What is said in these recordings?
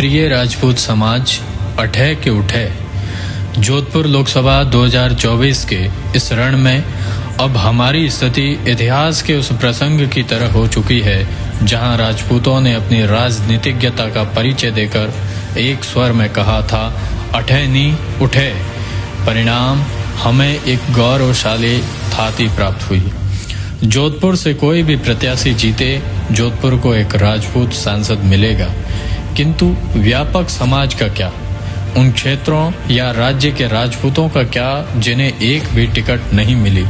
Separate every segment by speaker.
Speaker 1: प्रिय राजपूत समाज, अठे के उठे। जोधपुर लोकसभा 2024 के इस रण में अब हमारी स्थिति इतिहास के उस प्रसंग की तरह हो चुकी है जहां राजपूतों ने अपनी राजनीतिज्ञता का परिचय देकर एक स्वर में कहा था, अठे नी उठे। परिणाम हमें एक गौरवशाली थाती प्राप्त हुई। जोधपुर से कोई भी प्रत्याशी जीते, जोधपुर को एक राजपूत सांसद मिलेगा, किंतु व्यापक समाज का क्या? उन क्षेत्रों या राज्य के राजपूतों का क्या जिन्हें एक भी टिकट नहीं मिली?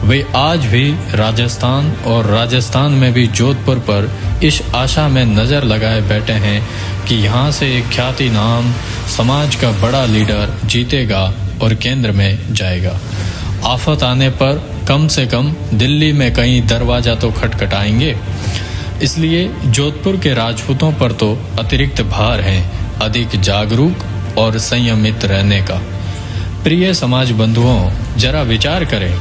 Speaker 1: वे आज भी राजस्थान और राजस्थान में भी जोधपुर पर इस आशा में नजर लगाए बैठे हैं कि यहाँ से एक ख्याति नाम समाज का बड़ा लीडर जीतेगा और केंद्र में जाएगा। आफत आने पर कम से कम दिल्ली में कई दरवाजा तो खटखटाएंगे। इसलिए जोधपुर के राजपूतों पर तो अतिरिक्त भार है अधिक जागरूक और संयमित रहने का। प्रिय समाज बंधुओं, जरा विचार करें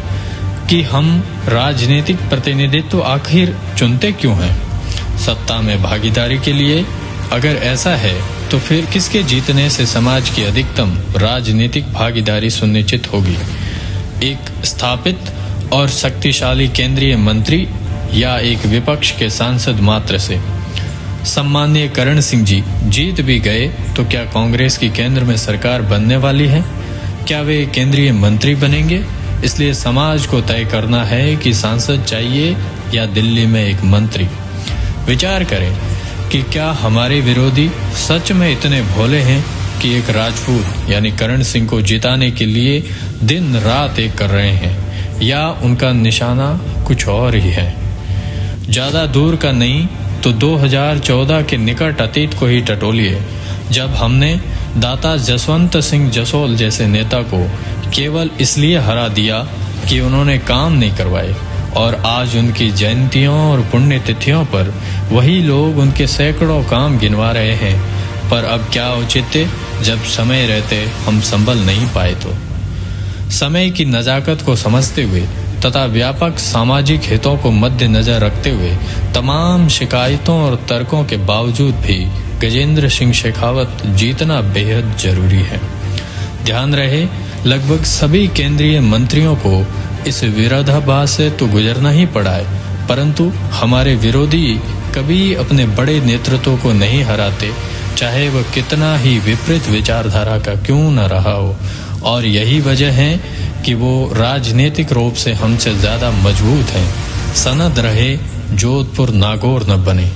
Speaker 1: कि हम राजनीतिक प्रतिनिधित्व आखिर चुनते क्यों हैं? सत्ता में भागीदारी के लिए? अगर ऐसा है तो फिर किसके जीतने से समाज की अधिकतम राजनीतिक भागीदारी सुनिश्चित होगी? एक स्थापित और शक्तिशाली केंद्रीय मंत्री या एक विपक्ष के सांसद मात्र से? सम्माननीय करण सिंह जी जीत भी गए तो क्या कांग्रेस की केंद्र में सरकार बनने वाली है? क्या वे केंद्रीय मंत्री बनेंगे? इसलिए समाज को तय करना है कि सांसद चाहिए या दिल्ली में एक मंत्री। विचार करें कि क्या हमारे विरोधी सच में इतने भोले हैं कि एक राजपूत यानी करण सिंह को जिताने के लिए दिन रात एक कर रहे हैं, या उनका निशाना कुछ और ही है? ज्यादा दूर का नहीं तो 2014 के निकट अतीत को ही टटोलिए, जब हमने दाता जसवंत सिंह जसोल जैसे नेता को केवल इसलिए हरा दिया कि उन्होंने काम नहीं करवाए, और आज उनकी जयंतियों और पुण्यतिथियों पर वही लोग उनके सैकड़ों काम गिनवा रहे हैं। पर अब क्या औचित्य जब समय रहते हम संभल नहीं पाए तो? समय की नजाकत को समझते हुए तथा व्यापक सामाजिक हितों को मद्देनजर रखते हुए तमाम शिकायतों और तर्कों के बावजूद भी गजेंद्र सिंह शेखावत जीतना बेहद जरूरी है। ध्यान रहे, लगभग सभी केंद्रीय मंत्रियों को इस विरोधाभास से तो गुजरना ही पड़ा है, परंतु हमारे विरोधी कभी अपने बड़े नेतृत्व को नहीं हराते, चाहे वह कितना ही विपरीत विचारधारा का क्यों न रहा हो। और यही वजह है कि वो राजनीतिक रूप से हमसे ज्यादा मजबूत हैं। सनद रहे, जोधपुर नागौर न बने।